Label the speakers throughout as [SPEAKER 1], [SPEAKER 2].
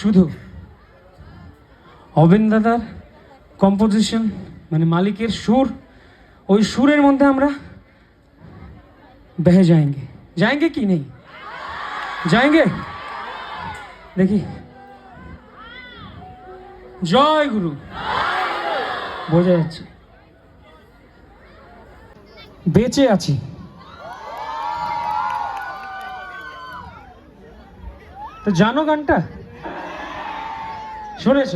[SPEAKER 1] শুধু অবেন দাদার কম্পোজিশন, মানে মালিকের সুর, ওই সুরের মধ্যে আমরা বহে যাएंगे। जाएंगे কি নেই? जाएंगे? দেখি, জয় গুরু বোঝা যাচ্ছে। বেঁচে আছি, তো জানো গানটা? শুনেছ?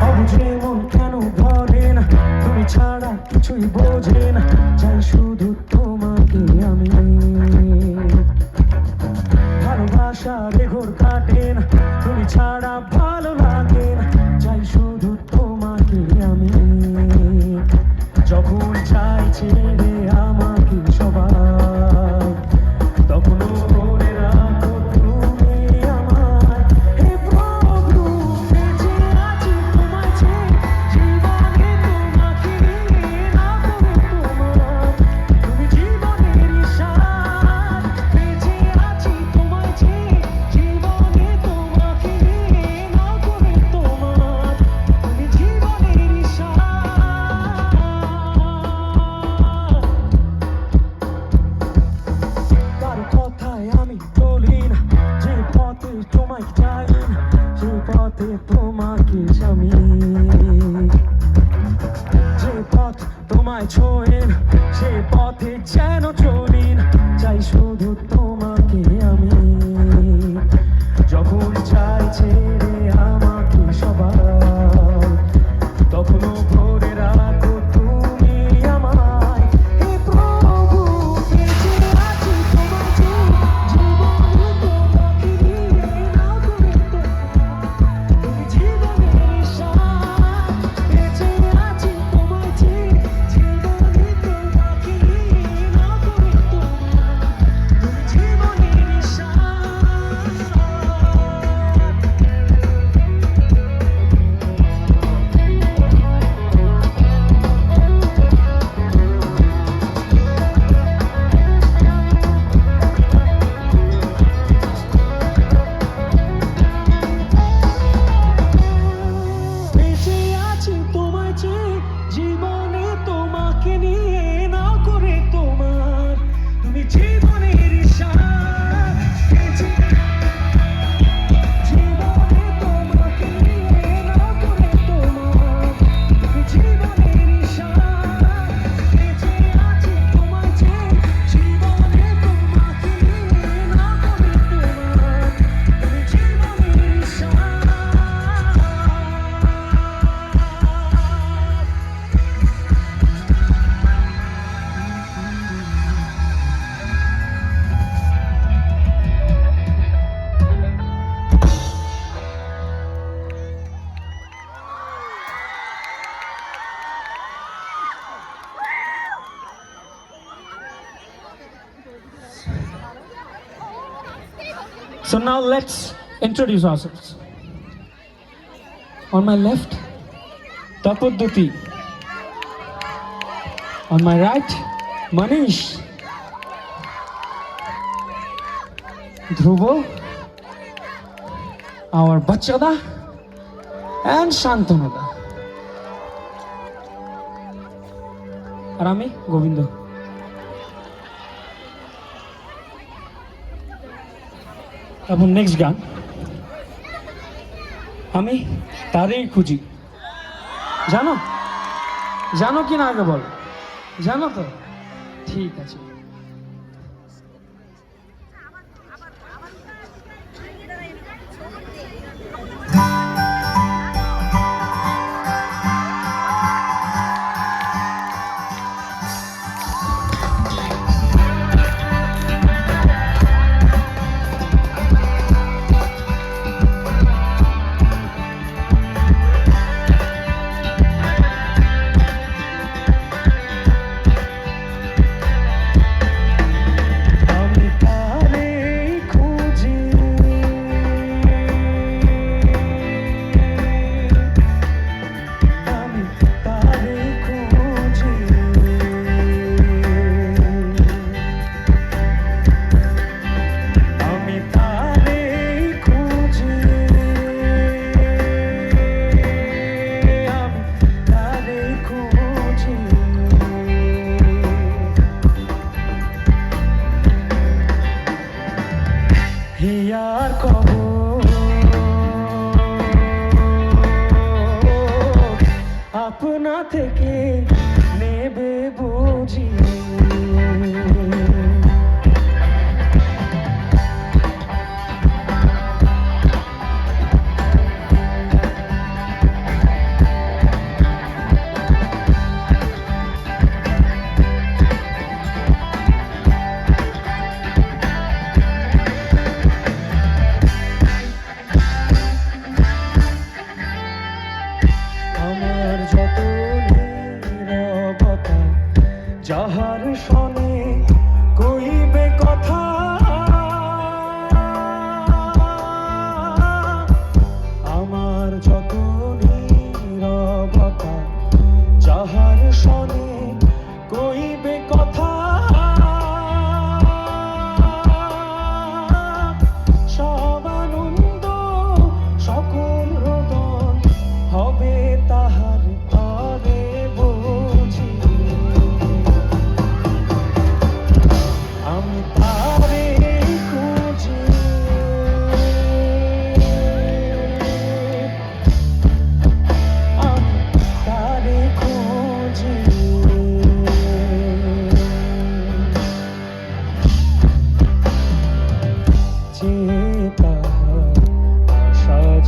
[SPEAKER 1] অবুঝে মন কেন ভরে না, তুমি ছাড়া কিছুই বোঝে না, চাই শুধু তোমাকে আমি। ভালোবাসার ঘোর কাটে না, তুমি ছাড়া ভালো লাগে না, চাই শুধু তোমাকে আমি। যখন চাই ছেড়ে আমাকে সবাই, তখনও মনে রাখো তুমি আমায়। হে প্রভু, বেঁচে আছি তোমায় চেয়ে, জীবনে তোমাকে নিয়ে, না করে তোমার তুমি জীবনের সার। বেঁচে আছি তোমায় চেয়ে, জীবনে তোমাকে নিয়ে, না করে তোমার তুমি জীবনের সার। কারো কথায় আমি চলি না, যে পথে তোমায় চাই না, সে পথে তোমাকে আমি। যে পথ তোমায় ছোঁয়ে না, সে পথে যেন চলি না, চাই শুধু তোমাকে আমি। যখন চাই ছেড়ে আমাকে সবাই, তখনও ভরে রাখো তুমি আমায়। হে প্রভু, বেঁচে আছি তোমায় চেয়ে, জীবনে তোমাকে নিয়ে, না করে তোমার তুমি জীবনের সার। বেঁচে আছি তোমায় চেয়ে, জীবনে তোমাকে নিয়ে, না করে তোমার তুমি জীবনের সার। বেঁচে আছি তোমায় চেয়ে, জীবনে তোমাকে নিয়ে, না করে তোমার তুমি জীবনের সার। বেঁচে জীবনে তোমাকে নিয়ে, না করে তোমার তুমি জীবনের সার। বেঁচে আছি তোমায় চেয়ে, জীবনে তোমাকে নিয়ে, না করে তোমার তুমি জীবনের সার। So now let's introduce ourselves. On my left, Tapodduti. On my right, Manish. Dhruvo, our Bachada, and Shantanada. আর আমি গোবিন্দ। এখন নেক্সট গান, আমি তারই খুঁজি। জানো? জানো কি না আগে বল? জানো তো? ঠিক আছে।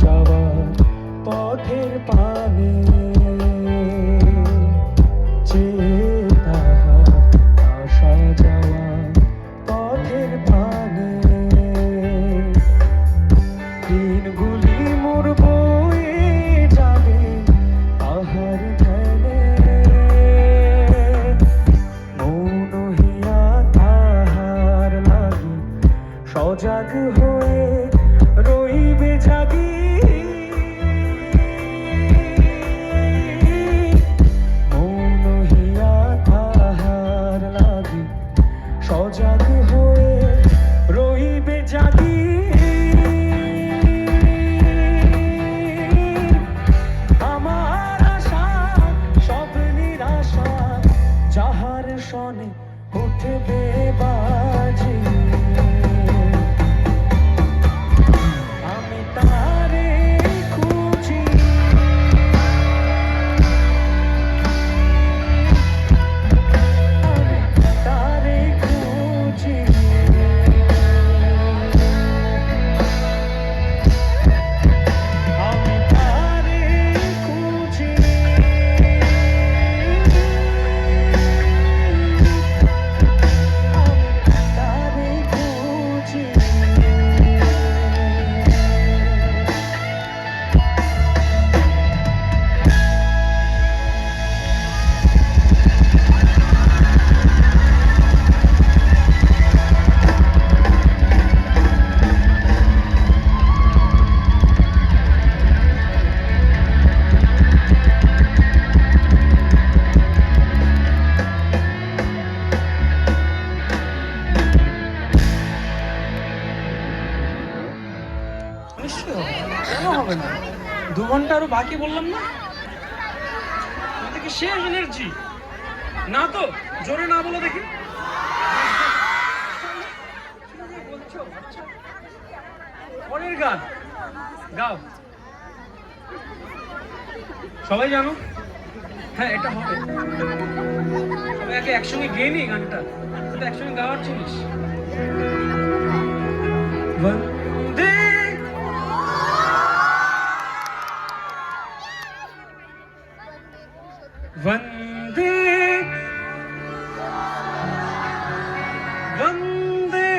[SPEAKER 1] যাওয়ার পথের পানে চেয়ে তাহার আসা যাওয়া পথের পানে দিনগুলি মোর বয়ে যাবে তাহার ধ্যানে মৌন হিয়া তাহার লাগি সজাগ হয়ে রইবে জাগি মৌন হিয়া তাহার লাগি সজাগ হয়ে রইবে জাগি আমার আশা সব নিরাশা যাহার সনে উঠবে বাজি আমি তারে খুঁজি আমি তারে খুঁজি আমি তারে খুঁজি আমি তারে খুঁজি নিশ্চয়ই হবে। কেন হবে না? 2 ঘন্টা আরো বাকি বললাম না? এদিকে শেষ এনার্জি না তো জোরে না বলো দেখি বলছো আচ্ছা পরের গান গাও সবাই জানো হ্যাঁ এটা হবে সবাই আগে একসঙ্গে গেয়ে নি গানটা এটা একসঙ্গে গাওয়ার জিনিস বন্দে वंदे वंदे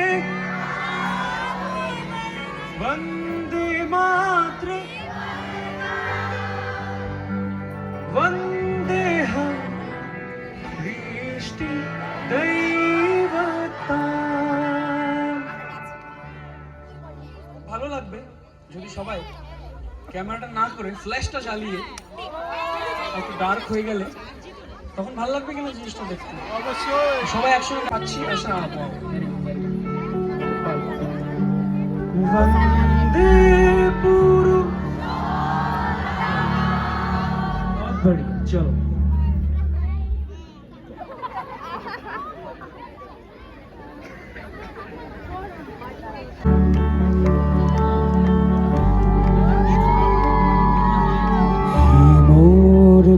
[SPEAKER 1] वंदे मातरम वंदे हम वृष्टि दैवता ভালো লাগবে যদি সবাই ক্যামেরাটা না করে ফ্ল্যাশটা জ্বালিয়ে একটু ডার্ক হয়ে গেলে তখন ভালো লাগবে কিনা জিনিসটা দেখতে অবশ্যই সবাই একসঙ্গে গাচ্ছি আসা বন্দে পুরু বড়ি চলো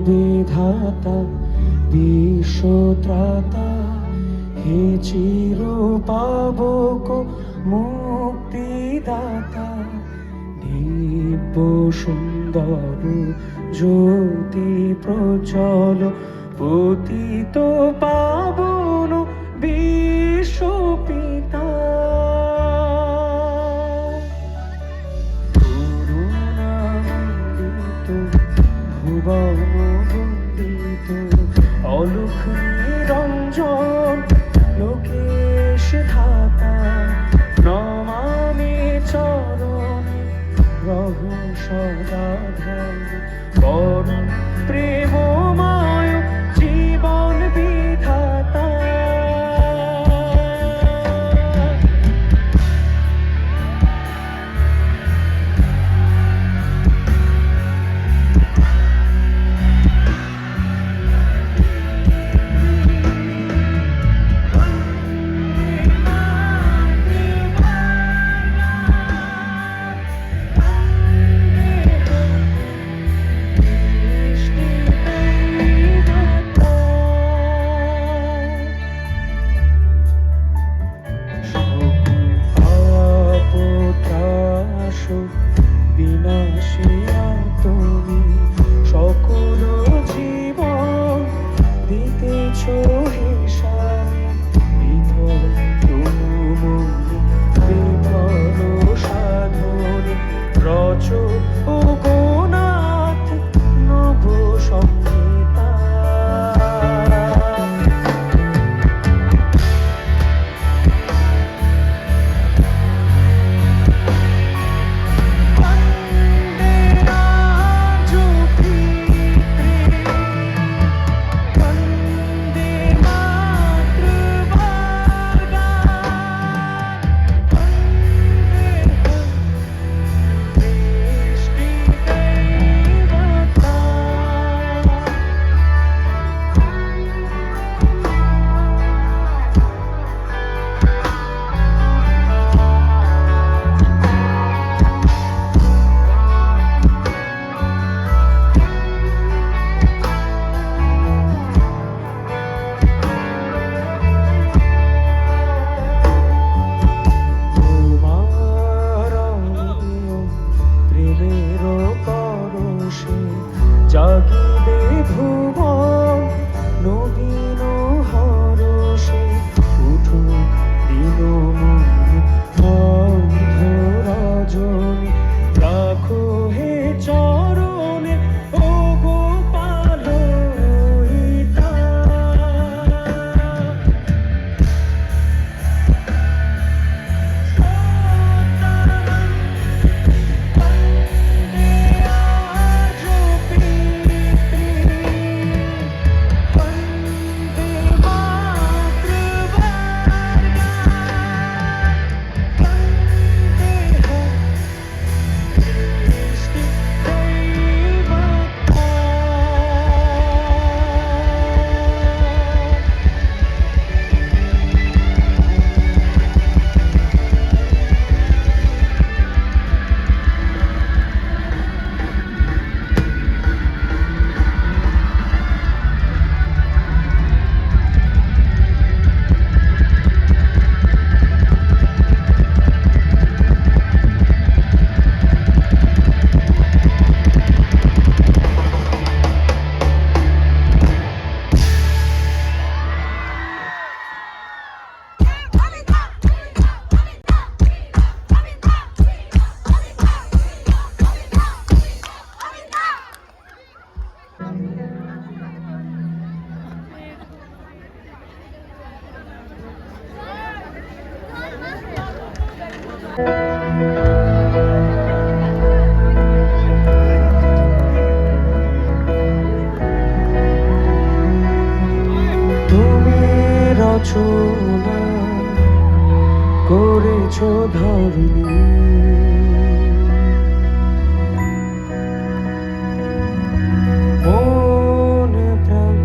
[SPEAKER 1] বিধাতা বিশ্বত্রাতা হে চির পাবক মুক্তিদাতা দিব্য সুন্দর জ্যোতি প্রচল পতিত পাবন বিশ্বপিতা করুণামণ্ডিত ভুবন বন্দিত অলোক নিরঞ্জন লোকেশ ধাতা নমামি চরণে রহ সদা ধ্যান করুণ প্রেমময় জীবন বিধাতা
[SPEAKER 2] নাশিয়া তুমি সকল জীবন দিতেছ হিসাবে বিধর তুমুলি বিফল সাধনে রচ ও গোনাথ নব সংহিতা জাগিবে ভুবন নবীন হরষে উঠুক দিনমণি অন্ধ রজনী রাখো হে চরণে ও গোপাল হিতা তুমি রচনা করেছ ধরণী মন প্রাণ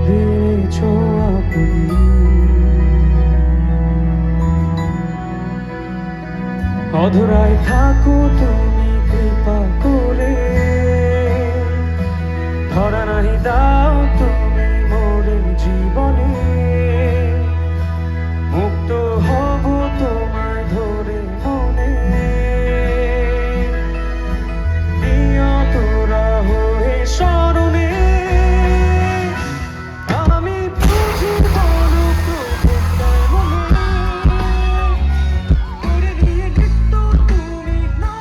[SPEAKER 2] দিয়েছ আপনি অধরায় থাকো তুমি কৃপা করে ধরা নাহি দাও তুমি মোরে জীবনে মুক্ত হব তোমায় ধরে মনে দিয়া তোরা হয়ে স্মরণে আমি বুঝি বলো প্রভু মনে করে দিয়ে নিত্য তুমি না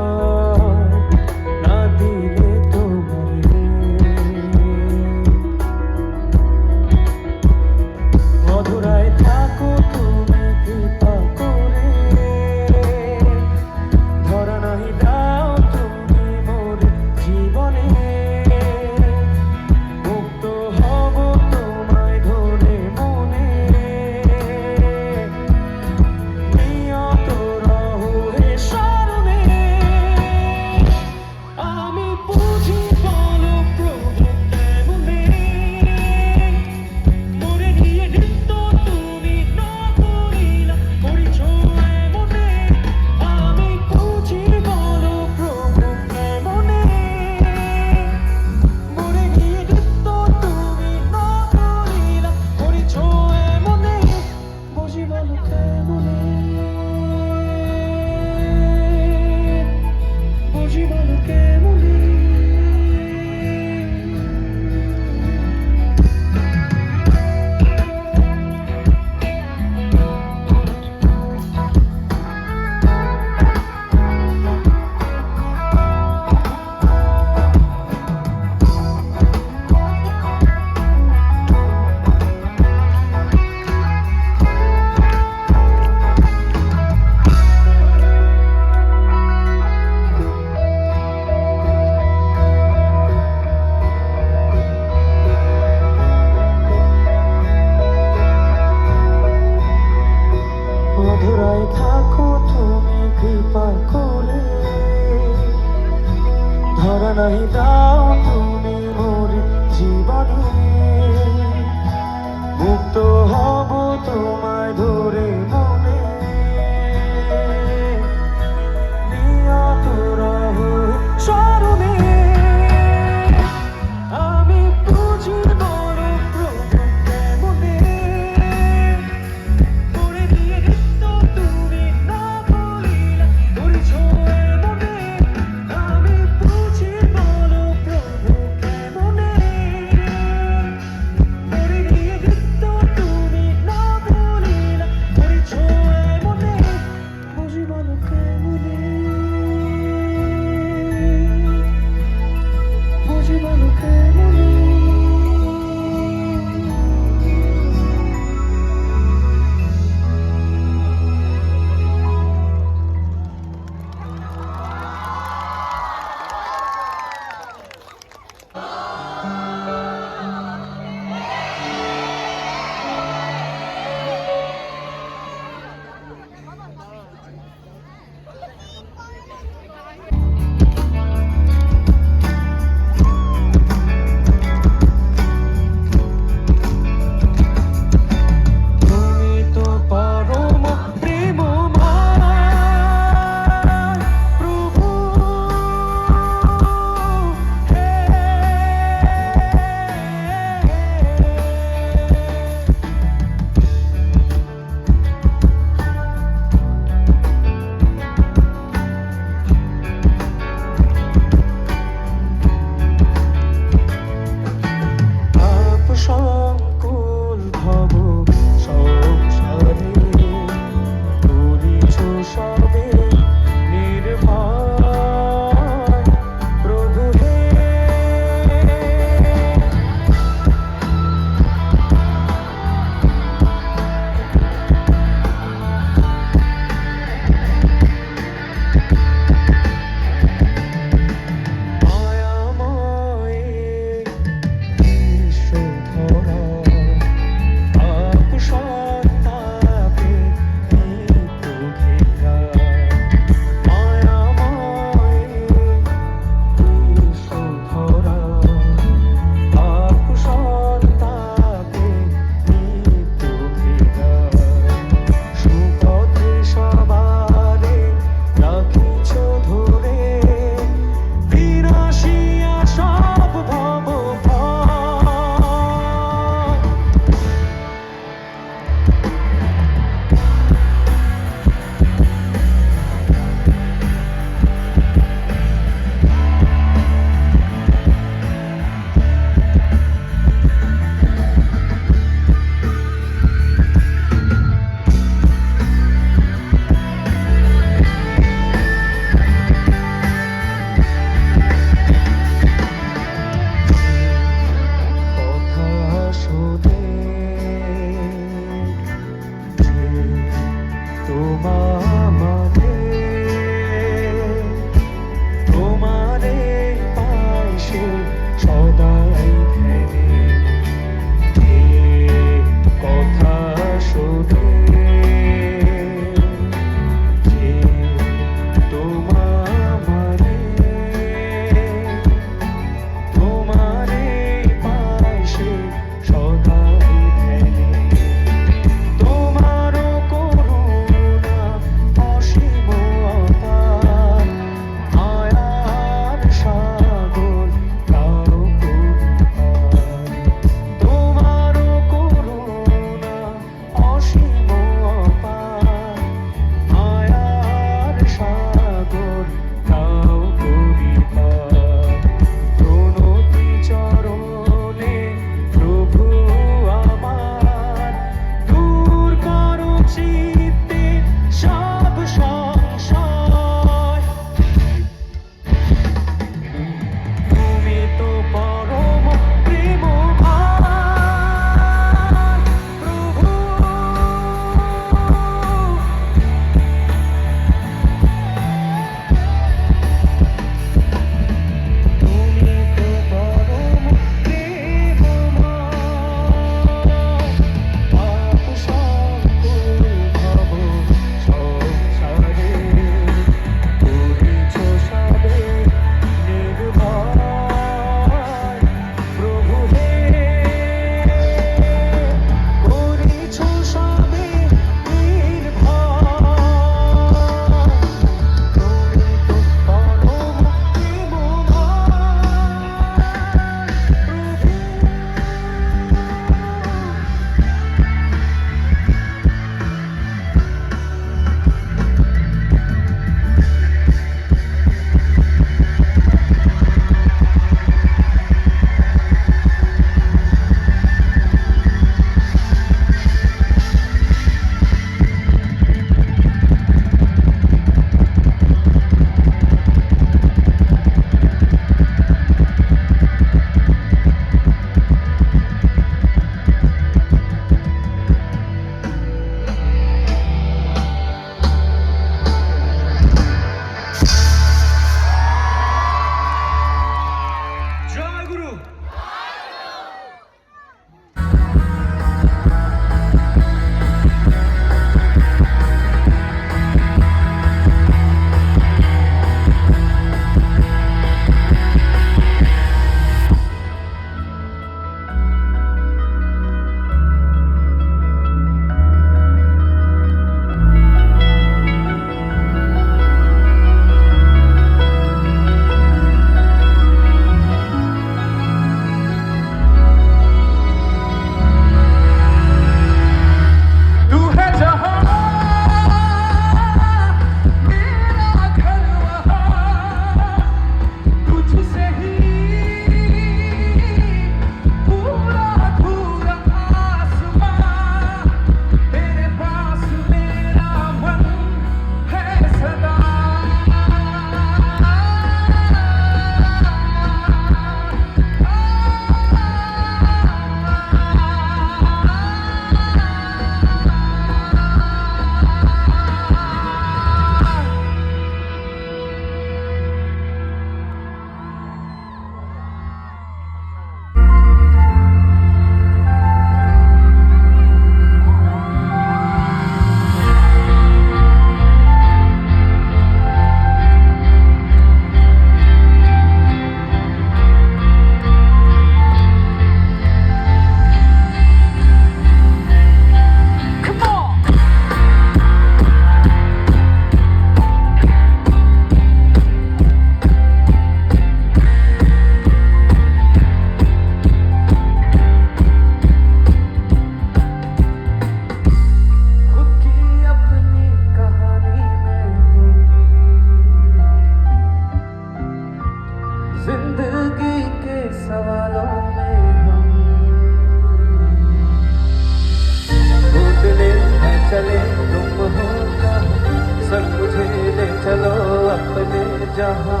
[SPEAKER 2] जहां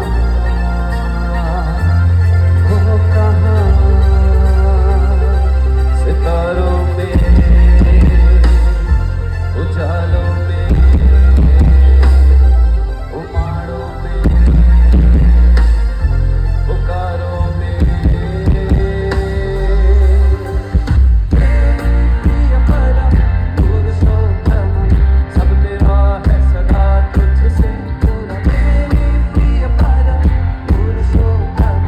[SPEAKER 2] हो कहां सितारों में उजालों में उमाड़ों में पुकारों में प्रिय परम पुरुषोत्तम सब तेरा है सदा तुझसे पूरा प्रिय परम पुरुषोत्तम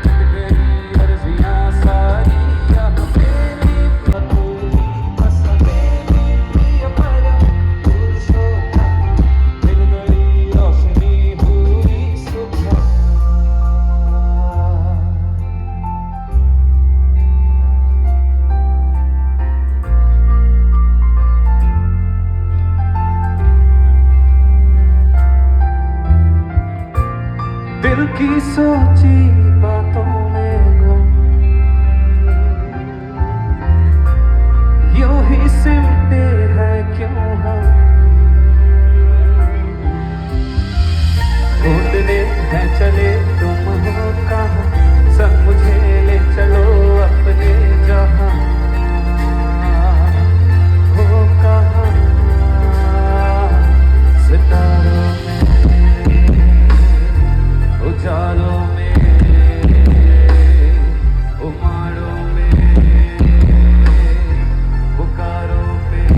[SPEAKER 2] तेरी अर्जियां सारी यहाँ तेरी बस प्रिय परम पुरुषोत्तम दिल गई रोशनी हुई सुबह दिल की सोची बातों में गुम यूं ही सिमटे हैं क्यों हम ढूंढने हैं चले तुम हो कहाँ संग मुझे ले चलो अपने जहां हो कहाँ सितारों में उजालों में उमाड़ों में पुकारों में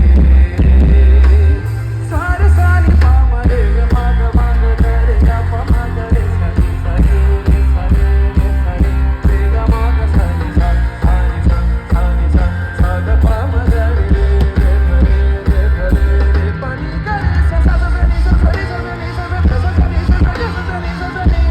[SPEAKER 2] सारे सारे पामरे माग माग करे गा पामरे सरे सरे सरे सरे तेरा माग सरे सरे सरे सरे पामरे रे रे पानी करे सा सा सा नी सा सरे सरे नी सा सा सा नी सा सरे सरे सा नी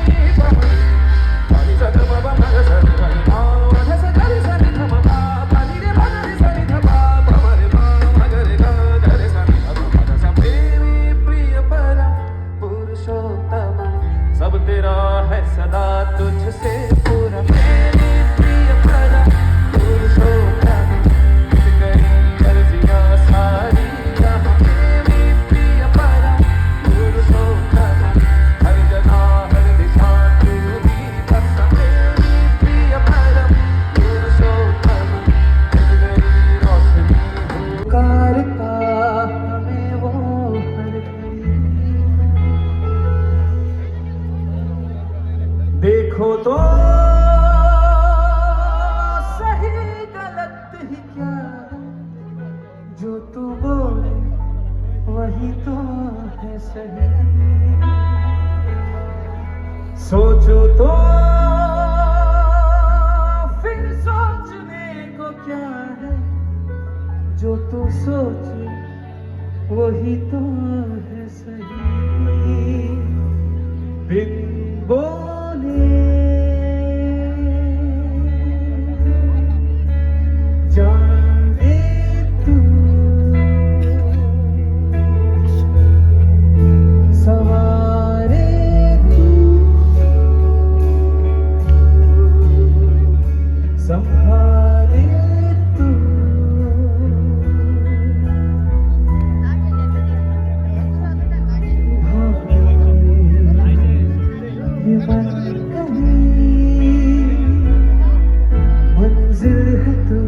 [SPEAKER 2] पानी सा ग म प म ग सा नी आ ग सा ग रे सा नी ध म प पानी रे म ग रे सा नी ध प प म रे म ग रे ग रे सा नी ध म ग सा प्रेमी प्रिय परम पुरुषोत्तम सब तेरा है सदा तुझसे पूरा प्रेमी प्रिय परम पुरुषोत्तम तेरी अर्जियां सारी यहाँ प्रेमी प्रिय परम पुरुषोत्तम हर जगह हर दिशा तू ही बस प्रेमी प्रिय परम पुरुषोत्तम दिल गई रोशनी पुकारता हमें वो हर घड़ी देखो तो सही गलत ही क्या है जो तू बोले वही तो है सही सोचो तो फिर सोचने को क्या है जो तू सोचे वही तो है सही बिन बोले जाने तू सवारे तू संभाले तू ये मन कहीं मंजिल है तू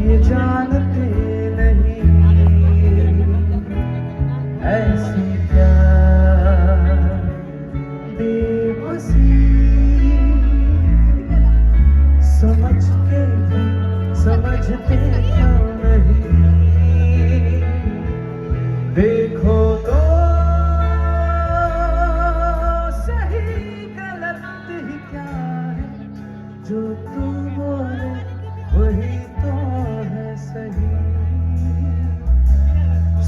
[SPEAKER 2] ये जानते नहीं ऐसी प्यार बेबसी समझ के भी समझते क्यों नहीं देखो तो सही गलत ही क्या है जो तू बोले वही तो है सही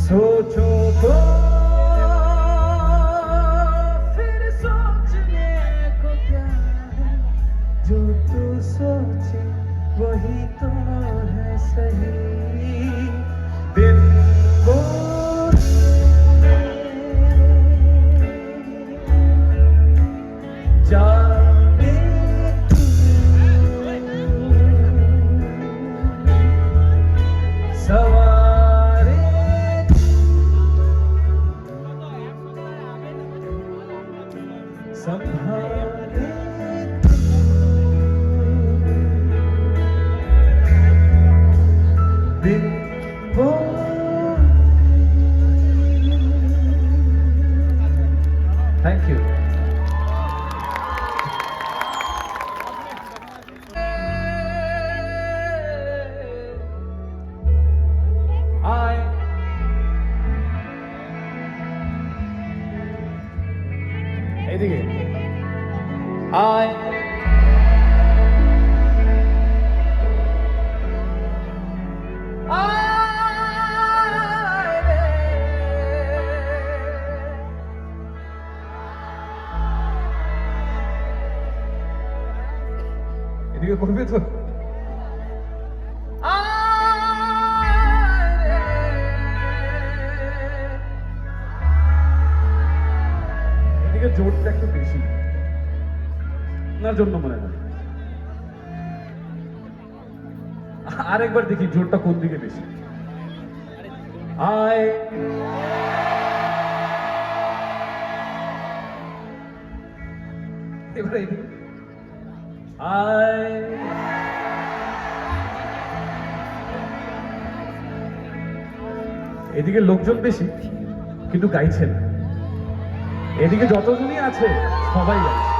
[SPEAKER 2] सोचो तो फिर सोचने को क्या है जो तू सोचे वही तो है सही बिन बोले जाने तू सवारे सब করবে তো? এদিকে জোরটা একটু বেশি, আপনার জন্য মনে হয়। আরেকবার দেখি জোরটা কোন দিকে বেশি। আয় এবারে এদিকে আয়, এদিকে লোকজন বেশি কিন্তু গাইছে না। এদিকে যতজনই আছে সবাই গাইছে,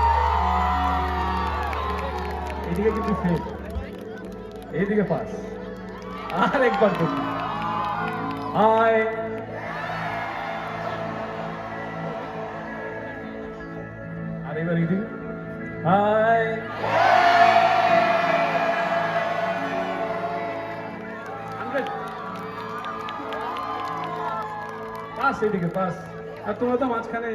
[SPEAKER 2] এদিকে কিন্তু ফেল, এইদিকে পাস। আর একবার দেখি আয়, আর এবার এদিকে আয়, পাস, এদিকে পাস। আর তোমরা তো মাঝখানে